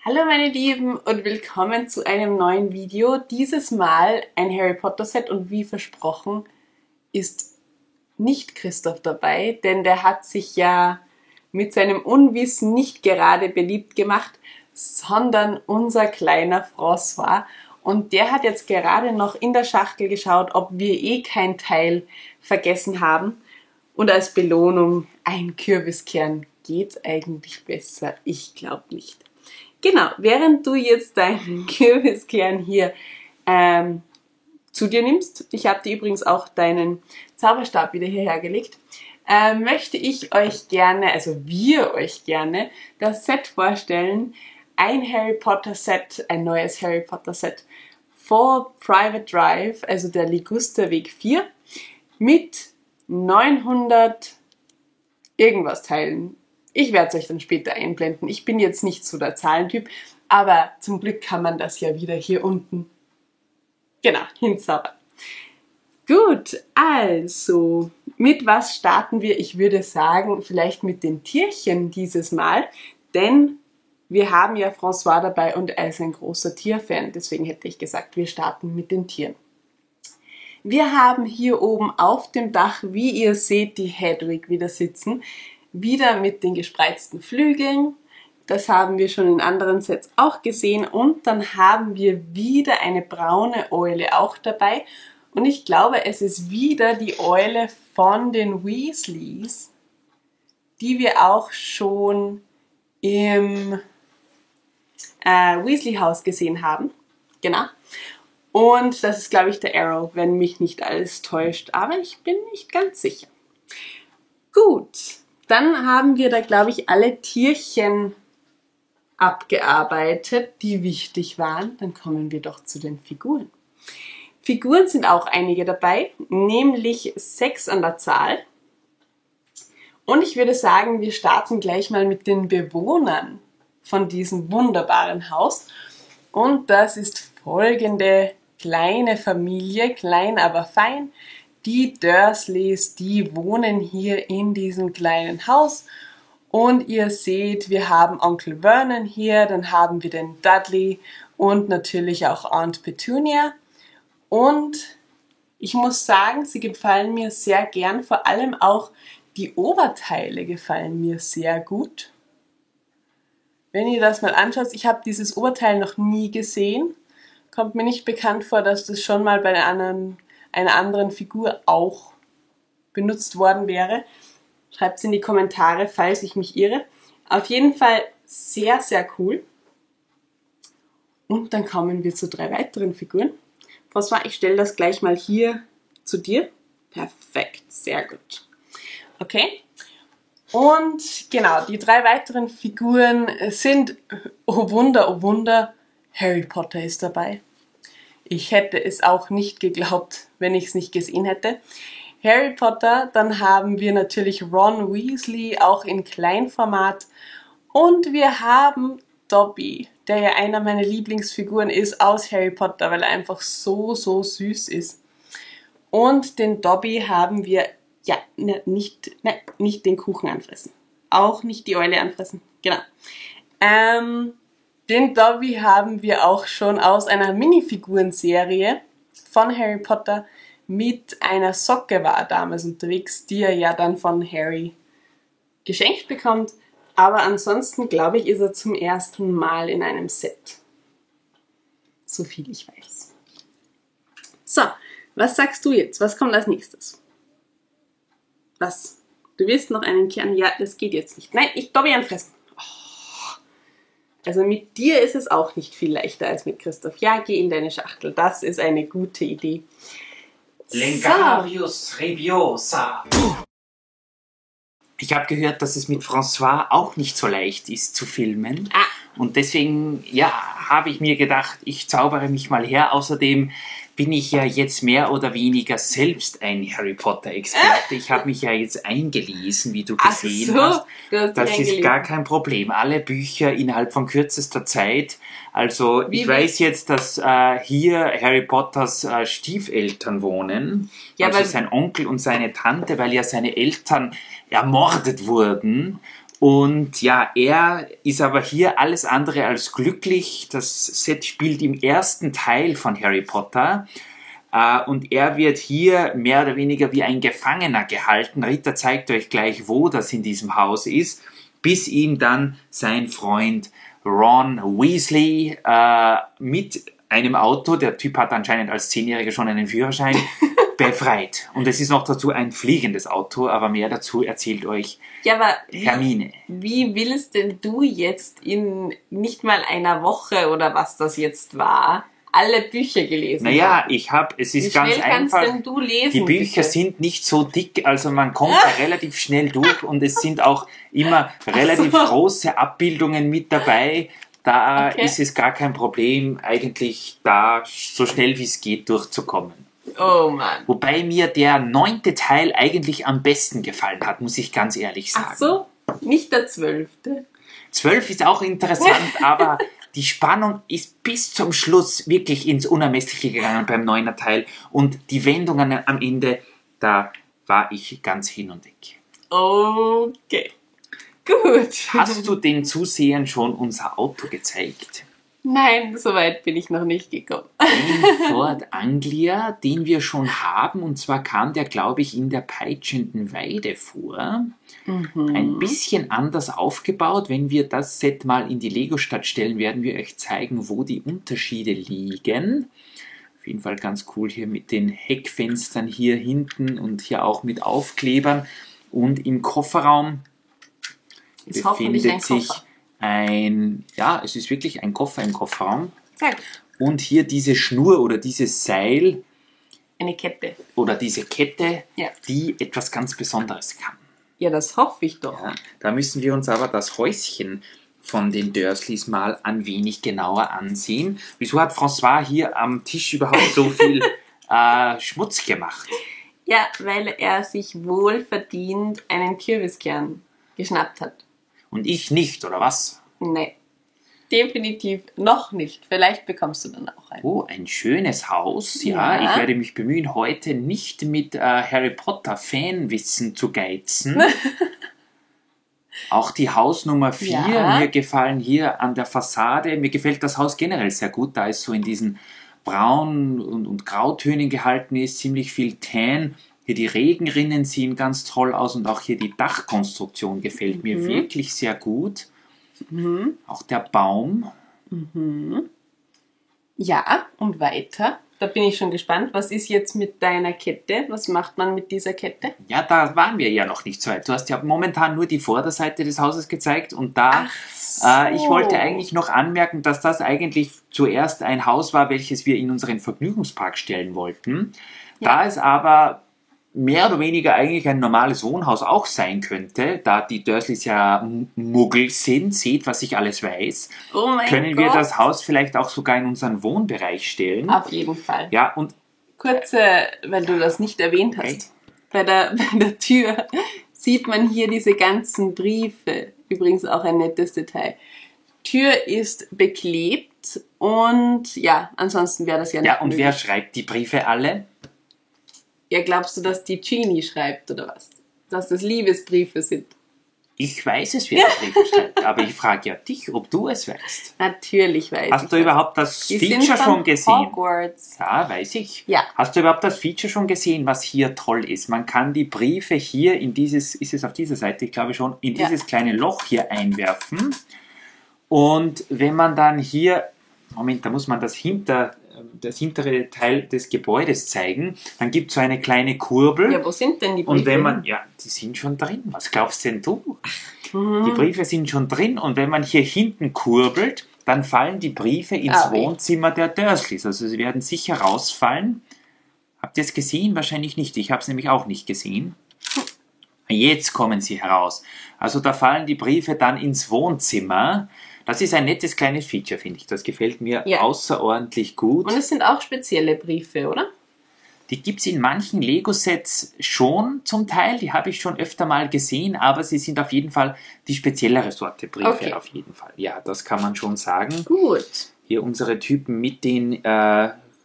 Hallo meine Lieben und willkommen zu einem neuen Video. Dieses Mal ein Harry Potter Set und wie versprochen ist nicht Christoph dabei, denn der hat sich ja mit seinem Unwissen nicht gerade beliebt gemacht, sondern unser kleiner François. Und der hat jetzt gerade noch in der Schachtel geschaut, ob wir eh kein Teil vergessen haben. Und als Belohnung ein Kürbiskern. Geht's eigentlich besser? Ich glaube nicht. Genau, während du jetzt deinen Kürbiskern hier zu dir nimmst, ich habe dir übrigens auch deinen Zauberstab wieder hierher gelegt, möchte ich euch gerne, also wir euch gerne, das Set vorstellen. Ein Harry Potter Set, ein neues Harry Potter Set for Private Drive, also der Ligusterweg 4, mit 900 irgendwas Teilen. Ich werde es euch dann später einblenden. Ich bin jetzt nicht so der Zahlentyp, aber zum Glück kann man das ja wieder hier unten, genau, hinzaubern. Gut, also, mit was starten wir? Ich würde sagen, vielleicht mit den Tierchen dieses Mal, denn wir haben ja François dabei und er ist ein großer Tierfan, deswegen hätte ich gesagt, wir starten mit den Tieren. Wir haben hier oben auf dem Dach, wie ihr seht, die Hedwig wieder sitzen. Wieder mit den gespreizten Flügeln. Das haben wir schon in anderen Sets auch gesehen. Und dann haben wir wieder eine braune Eule auch dabei. Und ich glaube, es ist wieder die Eule von den Weasleys, die wir auch schon im Weasley-Haus gesehen haben. Genau. Und das ist, glaube ich, der Arrow, wenn mich nicht alles täuscht. Aber ich bin nicht ganz sicher. Gut. Dann haben wir da, glaube ich, alle Tierchen abgearbeitet, die wichtig waren. Dann kommen wir doch zu den Figuren. Figuren sind auch einige dabei, nämlich 6 an der Zahl. Und ich würde sagen, wir starten gleich mal mit den Bewohnern von diesem wunderbaren Haus. Und das ist folgende kleine Familie, klein aber fein. Die Dursleys, die wohnen hier in diesem kleinen Haus. Und ihr seht, wir haben Onkel Vernon hier, dann haben wir den Dudley und natürlich auch Aunt Petunia. Und ich muss sagen, sie gefallen mir sehr gern, vor allem auch die Oberteile gefallen mir sehr gut. Wenn ihr das mal anschaut, ich habe dieses Oberteil noch nie gesehen. Kommt mir nicht bekannt vor, dass das schon mal bei einer anderen Figur auch benutzt worden wäre. Schreibt es in die Kommentare, falls ich mich irre. Auf jeden Fall sehr, sehr cool. Und dann kommen wir zu 3 weiteren Figuren. François, ich stelle das gleich mal hier zu dir. Perfekt, sehr gut. Okay. Und genau, die 3 weiteren Figuren sind, oh Wunder, Harry Potter ist dabei. Ich hätte es auch nicht geglaubt, wenn ich es nicht gesehen hätte. Harry Potter, dann haben wir natürlich Ron Weasley, auch in Kleinformat. Und wir haben Dobby, der ja einer meiner Lieblingsfiguren ist aus Harry Potter, weil er einfach so süß ist. Und den Dobby haben wir, ja, nicht den Kuchen anfressen. Auch nicht die Eule anfressen, genau. Den Dobby haben wir auch schon aus einer Minifigurenserie von Harry Potter. Mit einer Socke war er damals unterwegs, die er ja dann von Harry geschenkt bekommt. Aber ansonsten, glaube ich, ist er zum ersten Mal in einem Set. So viel ich weiß. So, was sagst du jetzt? Was kommt als nächstes? Was? Du willst noch einen Kern? Ja, das geht jetzt nicht. Nein, ich Dobby anfressen. Also mit dir ist es auch nicht viel leichter als mit Christoph. Ja, geh in deine Schachtel. Das ist eine gute Idee. Lengarius Reviosa. Ich habe gehört, dass es mit François auch nicht so leicht ist zu filmen. Und deswegen, ja, habe ich mir gedacht, ich zaubere mich mal her. Außerdem bin ich ja jetzt mehr oder weniger selbst ein Harry Potter-Experte. Ich habe mich ja jetzt eingelesen, wie du gesehen hast. Das ist gar kein Problem. Alle Bücher innerhalb von kürzester Zeit. Also ich weiß jetzt, dass hier Harry Potters Stiefeltern wohnen. Ja, also sein Onkel und seine Tante, weil ja seine Eltern ermordet wurden. Und ja, er ist aber hier alles andere als glücklich. Das Set spielt im ersten Teil von Harry Potter. Und er wird hier mehr oder weniger wie ein Gefangener gehalten. Rita zeigt euch gleich, wo das in diesem Haus ist, bis ihm dann sein Freund Ron Weasley mit einem Auto, der Typ hat anscheinend als 10-Jähriger schon einen Führerschein, befreit. Und es ist noch dazu ein fliegendes Auto, aber mehr dazu erzählt euch Hermine. Wie willst denn du jetzt in nicht mal einer Woche oder was das jetzt war, alle Bücher gelesen Naja, haben? es ist Wie ganz schnell einfach. kannst denn du lesen, Die Bücher bitte? sind nicht so dick, also man kommt da relativ schnell durch und es sind auch immer relativ große Abbildungen mit dabei. Da ist es gar kein Problem, eigentlich da so schnell wie es geht durchzukommen. Oh Mann. Wobei mir der 9. Teil eigentlich am besten gefallen hat, muss ich ganz ehrlich sagen. Ach so, nicht der 12. 12 ist auch interessant, aber die Spannung ist bis zum Schluss wirklich ins Unermessliche gegangen beim 9. Teil. Und die Wendungen am Ende, da war ich ganz hin und weg. Okay. Gut. Hast du den Zusehern schon unser Auto gezeigt? Nein, so weit bin ich noch nicht gekommen. Den Ford Anglia, den wir schon haben. Und zwar kam der, glaube ich, in der peitschenden Weide vor. Ein bisschen anders aufgebaut. Wenn wir das Set mal in die Lego-Stadt stellen, werden wir euch zeigen, wo die Unterschiede liegen. Auf jeden Fall ganz cool hier mit den Heckfenstern hier hinten und hier auch mit Aufklebern. Und im Kofferraum Ist hoffentlich ein befindet sich Koffer. es ist wirklich ein Koffer im Kofferraum. Zack. Und hier diese Schnur oder dieses Seil Eine Kette. oder diese Kette, Ja. die etwas ganz Besonderes kann. Ja, das hoffe ich doch. Ja, da müssen wir uns aber das Häuschen von den Dursleys mal ein wenig genauer ansehen. Wieso hat François hier am Tisch überhaupt so viel Schmutz gemacht? Ja, weil er sich wohlverdient einen Kürbiskern geschnappt hat. Und ich nicht, oder was? Nee, definitiv noch nicht. Vielleicht bekommst du dann auch einen. Oh, ein schönes Haus. Ja, Ja. ich werde mich bemühen, heute nicht mit Harry Potter Fanwissen zu geizen. Auch die Hausnummer 4, Ja. mir gefallen hier an der Fassade, mir gefällt das Haus generell sehr gut, da es so in diesen Braun- und Grautönen gehalten ist, ziemlich viel Tan. Hier die Regenrinnen sehen ganz toll aus und auch hier die Dachkonstruktion gefällt mir wirklich sehr gut. Auch der Baum. Ja, und weiter. Da bin ich schon gespannt. Was ist jetzt mit deiner Kette? Was macht man mit dieser Kette? Ja, da waren wir ja noch nicht so weit. Du hast ja momentan nur die Vorderseite des Hauses gezeigt und da, ich wollte eigentlich noch anmerken, dass das eigentlich zuerst ein Haus war, welches wir in unseren Vergnügungspark stellen wollten. Da es aber mehr oder weniger eigentlich ein normales Wohnhaus auch sein könnte, da die Dursleys ja Muggel sind, seht, was ich alles weiß, Oh mein können Gott. wir das Haus vielleicht auch sogar in unseren Wohnbereich stellen. Auf jeden Fall. Ja, und Kurz, weil du das nicht erwähnt hast. Bei der Tür sieht man hier diese ganzen Briefe. Übrigens auch ein nettes Detail. Tür ist beklebt und ja, ansonsten wäre das ja nicht ja, und möglich. wer schreibt die Briefe alle? Ja, glaubst du, dass die Genie schreibt oder was? Dass das Liebesbriefe sind? Ich weiß es, wer die Briefe schreibt, aber ich frage ja dich, ob du es weißt. Natürlich weiß ich Hast du das. überhaupt das Die sind Feature von schon gesehen? Hogwarts. Ja, weiß ich. Ja. Hast du überhaupt das Feature schon gesehen, was hier toll ist? Man kann die Briefe hier in dieses, ist es auf dieser Seite, ich glaube schon, in Ja. dieses kleine Loch hier einwerfen. Und wenn man dann hier, Moment, da muss man das hintere Teil des Gebäudes zeigen, dann gibt es so eine kleine Kurbel. Ja, wo sind denn die Briefe? Und wenn man, ja, die sind schon drin. Was glaubst denn du? Die Briefe sind schon drin und wenn man hier hinten kurbelt, dann fallen die Briefe ins Wohnzimmer der Dursleys. Also sie werden sicher rausfallen. Habt ihr es gesehen? Wahrscheinlich nicht. Ich habe es nämlich auch nicht gesehen. Jetzt kommen sie heraus. Also da fallen die Briefe dann ins Wohnzimmer. Das ist ein nettes kleines Feature, finde ich. Das gefällt mir außerordentlich gut. Und es sind auch spezielle Briefe, oder? Die gibt es in manchen Lego-Sets schon zum Teil. Die habe ich schon öfter mal gesehen, aber sie sind auf jeden Fall die speziellere Sorte Briefe. Okay. Auf jeden Fall. Ja, das kann man schon sagen. Gut. Hier unsere Typen mit den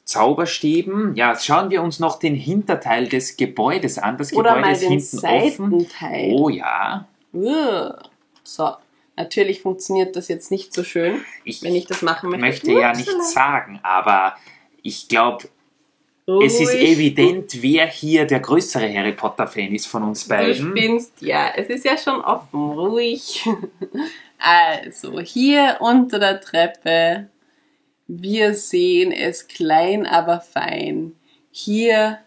Zauberstäben. Ja, schauen wir uns noch den Hinterteil des Gebäudes an. Das Oder Gebäude mal ist den hinten offen. Seitenteil. Oh ja. So, natürlich funktioniert das jetzt nicht so schön, wenn ich das machen möchte. Ich möchte ja nichts sagen, aber ich glaube, es ist evident, wer hier der größere Harry Potter-Fan ist von uns beiden. Du spinnst, ja. Es ist ja schon offen. Ruhig. Also, hier unter der Treppe. Wir sehen es klein, aber fein. Hier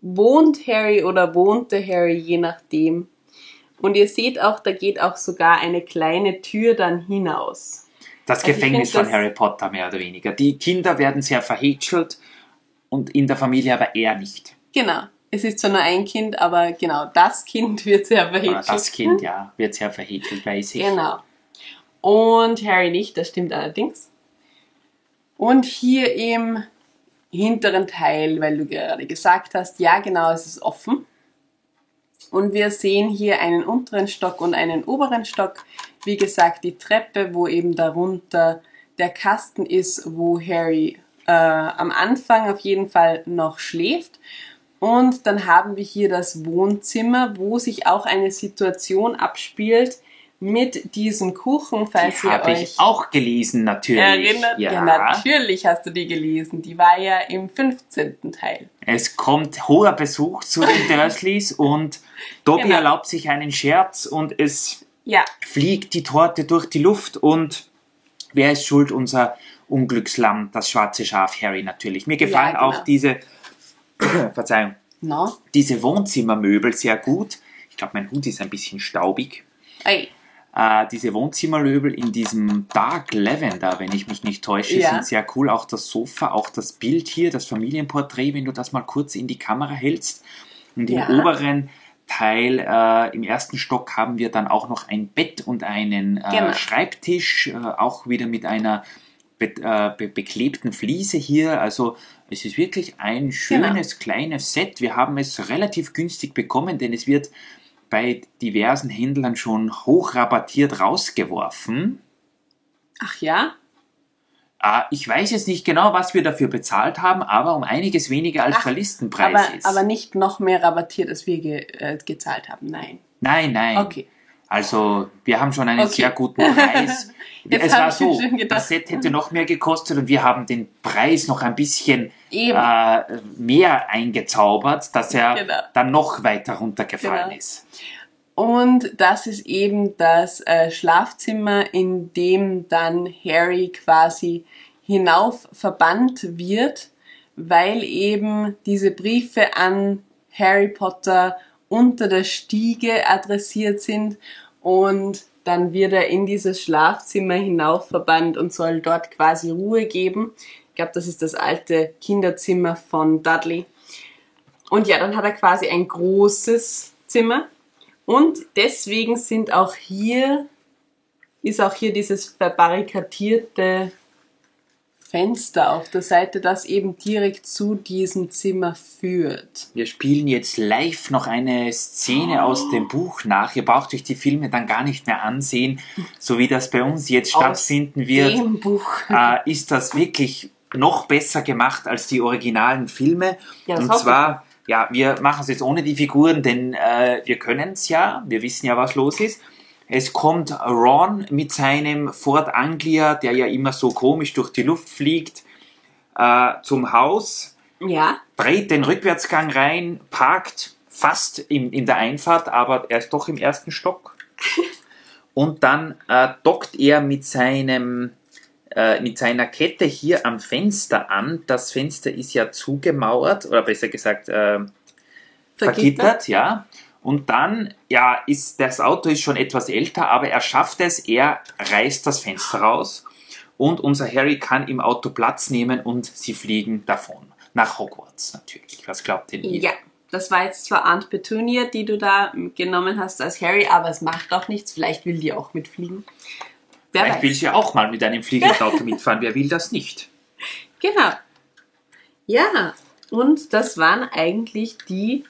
wohnt Harry oder wohnte Harry, je nachdem. Und ihr seht auch, da geht auch sogar eine kleine Tür dann hinaus. Das Gefängnis von Harry Potter, mehr oder weniger. Die Kinder werden sehr verhätschelt und in der Familie aber eher nicht. Genau. Es ist zwar nur ein Kind, aber genau, das Kind wird sehr verhätschelt. Das Kind, ja, wird sehr verhätschelt, weiß ich. Genau. Und Harry nicht, das stimmt allerdings. Und hier im hinteren Teil, weil du gerade gesagt hast, ja genau, es ist offen. Und wir sehen hier einen unteren Stock und einen oberen Stock. Wie gesagt, die Treppe, wo eben darunter der Kasten ist, wo Harry am Anfang auf jeden Fall noch schläft. Und dann haben wir hier das Wohnzimmer, wo sich auch eine Situation abspielt mit diesem Kuchen, falls ihr euch... Habe ich auch gelesen, natürlich. Erinnert? Ja, natürlich hast du die gelesen. Die war ja im 15. Teil. Es kommt hoher Besuch zu den Dursleys und Dobby erlaubt sich einen Scherz und es fliegt die Torte durch die Luft und wer ist schuld? Unser Unglückslamm, das schwarze Schaf, Harry natürlich. Mir gefallen auch diese, Verzeihung, diese Wohnzimmermöbel sehr gut. Ich glaube, mein Hut ist ein bisschen staubig. Diese Wohnzimmermöbel in diesem Dark Lavender, wenn ich mich nicht täusche, sind sehr cool. Auch das Sofa, auch das Bild hier, das Familienporträt, wenn du das mal kurz in die Kamera hältst. Und im oberen Teil, im ersten Stock, haben wir dann auch noch ein Bett und einen Schreibtisch, auch wieder mit einer beklebten Fliese hier. Also es ist wirklich ein schönes kleines Set. Wir haben es relativ günstig bekommen, denn es wird bei diversen Händlern schon hochrabattiert rausgeworfen. Ach ja? Ich weiß jetzt nicht genau, was wir dafür bezahlt haben, aber um einiges weniger als der Listenpreis ist. Aber nicht noch mehr rabattiert, als wir gezahlt haben, nein. Nein. Okay. Also wir haben schon einen sehr guten Preis. Es war so, das Set hätte noch mehr gekostet und wir haben den Preis noch ein bisschen mehr eingezaubert, dass er dann noch weiter runtergefallen ist. Und das ist eben das Schlafzimmer, in dem dann Harry quasi hinauf verbannt wird, weil eben diese Briefe an Harry Potter unter der Stiege adressiert sind und dann wird er in dieses Schlafzimmer hinauf verbannt und soll dort quasi Ruhe geben. Ich glaube, das ist das alte Kinderzimmer von Dudley. Und ja, dann hat er quasi ein großes Zimmer. Und deswegen ist auch hier dieses verbarrikadierte Fenster auf der Seite, das eben direkt zu diesem Zimmer führt. Wir spielen jetzt live noch eine Szene aus dem Buch nach. Ihr braucht euch die Filme dann gar nicht mehr ansehen, so wie das bei uns jetzt stattfinden wird. Dem Buch. Ist das wirklich noch besser gemacht als die originalen Filme. Und zwar, wir machen es jetzt ohne die Figuren, denn wir können es ja, wir wissen ja, was los ist. Es kommt Ron mit seinem Ford Anglia, der ja immer so komisch durch die Luft fliegt, zum Haus, dreht den Rückwärtsgang rein, parkt fast in der Einfahrt, aber er ist doch im ersten Stock. Und dann dockt er mit seiner Kette hier am Fenster an. Das Fenster ist ja zugemauert, oder besser gesagt vergittert, ja. Und dann, das Auto ist schon etwas älter, aber er schafft es, er reißt das Fenster raus und unser Harry kann im Auto Platz nehmen und sie fliegen davon. Nach Hogwarts natürlich. Was glaubt denn ihr? Ja, das war jetzt zwar Aunt Petunia, die du da genommen hast als Harry, aber es macht auch nichts. Vielleicht will die auch mitfliegen. Vielleicht will sie ja auch mal mit einem fliegenden Auto mitfahren. Wer will das nicht? Genau. Ja, und das waren eigentlich die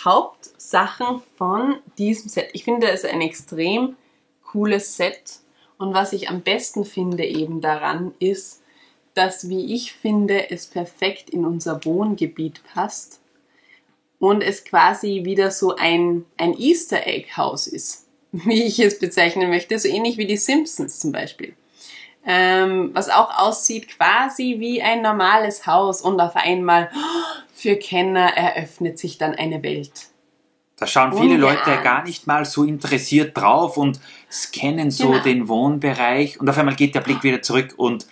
Hauptsachen von diesem Set. Ich finde, es ist ein extrem cooles Set. Und was ich am besten finde eben daran ist, dass, wie ich finde, es perfekt in unser Wohngebiet passt und es quasi wieder so ein Easter Egg Haus ist. wie ich es bezeichnen möchte, so ähnlich wie die Simpsons zum Beispiel. Was auch aussieht quasi wie ein normales Haus und auf einmal für Kenner eröffnet sich dann eine Welt. Da schauen viele Leute gar nicht mal so interessiert drauf und scannen so den Wohnbereich und auf einmal geht der Blick wieder zurück und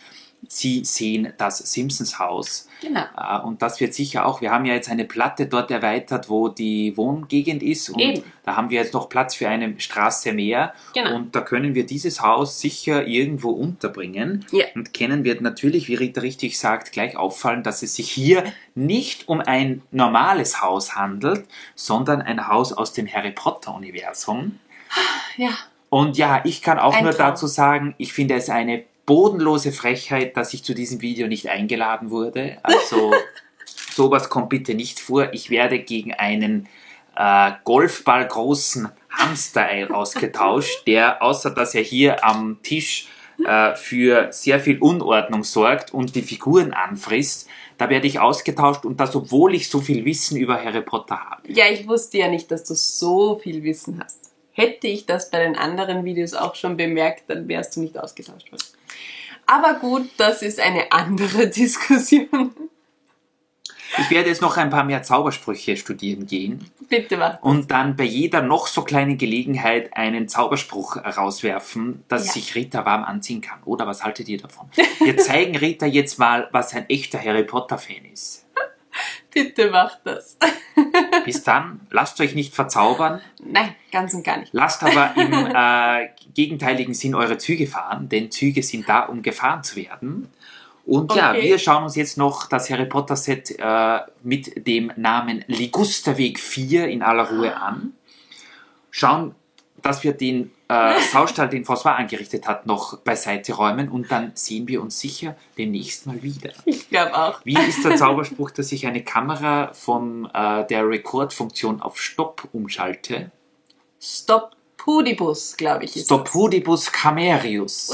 sie sehen das Simpsons-Haus. Genau. Und das wird sicher auch, wir haben ja jetzt eine Platte dort erweitert, wo die Wohngegend ist und da haben wir jetzt noch Platz für eine Straße mehr und da können wir dieses Haus sicher irgendwo unterbringen und Kennen wird natürlich, wie Rita richtig sagt, gleich auffallen, dass es sich hier nicht um ein normales Haus handelt, sondern ein Haus aus dem Harry Potter-Universum. Ja. Und ja, ich kann auch nur dazu sagen, ich finde es eine bodenlose Frechheit, dass ich zu diesem Video nicht eingeladen wurde. Also sowas kommt bitte nicht vor. Ich werde gegen einen Golfball großen Hamster ausgetauscht, der, außer dass er hier am Tisch für sehr viel Unordnung sorgt und die Figuren anfrisst, da werde ich ausgetauscht und das, obwohl ich so viel Wissen über Harry Potter habe. Ja, ich wusste ja nicht, dass du so viel Wissen hast. Hätte ich das bei den anderen Videos auch schon bemerkt, dann wärst du nicht ausgetauscht worden. Aber gut, das ist eine andere Diskussion. Ich werde jetzt noch ein paar mehr Zaubersprüche studieren gehen. Bitte mach das. Und dann bei jeder noch so kleinen Gelegenheit einen Zauberspruch rauswerfen, dass sich Rita warm anziehen kann. Oder was haltet ihr davon? Wir zeigen Rita jetzt mal, was ein echter Harry Potter-Fan ist. Bitte mach das. Bis dann, lasst euch nicht verzaubern. Nein, ganz und gar nicht. Lasst aber im gegenteiligen Sinn eure Züge fahren, denn Züge sind da, um gefahren zu werden. Und ja, wir schauen uns jetzt noch das Harry Potter Set mit dem Namen Ligusterweg 4 in aller Ruhe an. Schauen, dass wir den Saustall, den François angerichtet hat, noch beiseite räumen und dann sehen wir uns sicher demnächst mal wieder. Ich glaube auch. Wie ist der Zauberspruch, dass ich eine Kamera von der Record-Funktion auf Stopp umschalte? Stop Pudibus, glaube ich. Stop Pudibus Camerius.